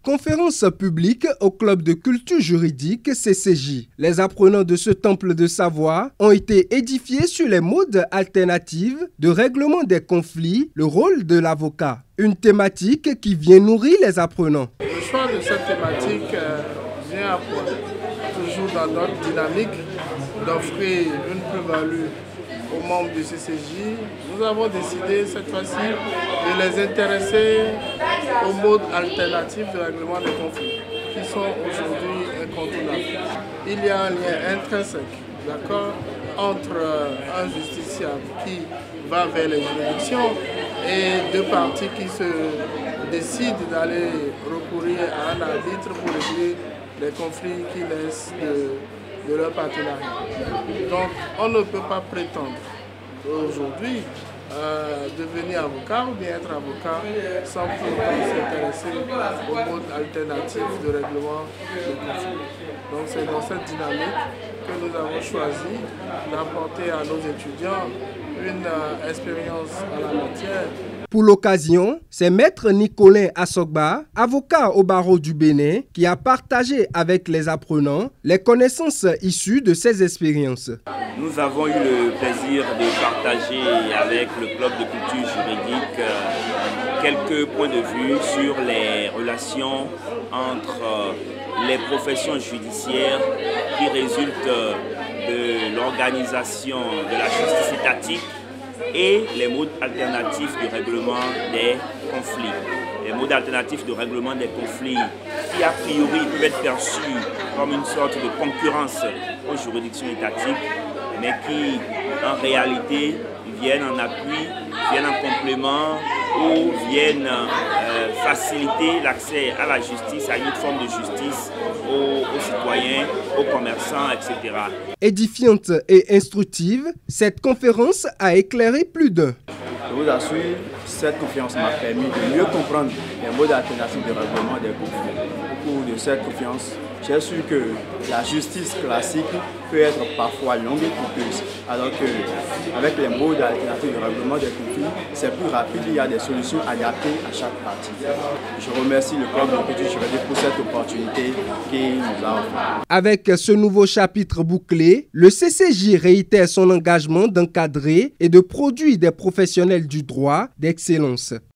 conférence publique au Club de culture juridique CCJ. Les apprenants de ce temple de savoir ont été édifiés sur les modes alternatifs de règlement des conflits, le rôle de l'avocat. Une thématique qui vient nourrir les apprenants. Le choix de cette thématique vient à point, toujours dans notre dynamique d'offrir une plus-value aux membres du CCJ. Nous avons décidé cette fois-ci de les intéresser aux modes alternatifs de règlement des conflits qui sont aujourd'hui incontournables. Il y a un lien intrinsèque, d'accord, entre un justiciable qui va vers les juridictions et deux parties qui se décident d'aller recourir à un arbitre pour régler les conflits qui naissent de leur partenariat. Donc on ne peut pas prétendre aujourd'hui devenir avocat ou bien être avocat sans pour autant s'intéresser aux modes alternatifs de règlement des conflits. Donc c'est dans cette dynamique que nous avons choisi d'apporter à nos étudiants une expérience à la matière. Pour l'occasion, c'est Maître Nicolin Assogba, avocat au barreau du Bénin, qui a partagé avec les apprenants les connaissances issues de ces expériences. Nous avons eu le plaisir de partager avec le Club de culture juridique quelques points de vue sur les relations entre les professions judiciaires qui résultent de l'organisation de la justice étatique et les modes alternatifs de règlement des conflits. Les modes alternatifs de règlement des conflits qui a priori peuvent être perçus comme une sorte de concurrence aux juridictions étatiques, mais qui en réalité viennent en appui, viennent en complément ou viennent faciliter l'accès à la justice, à une forme de justice aux citoyens, aux commerçants, etc. Édifiante et instructive, cette conférence a éclairé plus d'un. Je vous assure, cette conférence m'a permis de mieux comprendre les modes alternatifs de règlement des conflits. Au cours de cette conférence, j'ai su que la justice classique peut être parfois longue et coûteuse, alors qu'avec les modes alternatifs de règlement des conflits, c'est plus rapide, il y a des solutions adaptées à chaque partie. Je remercie le Club de culture juridique pour cette opportunité qu'il nous a offert. Avec ce nouveau chapitre bouclé, le CCJ réitère son engagement d'encadrer et de produire des professionnels du droit d'excellence.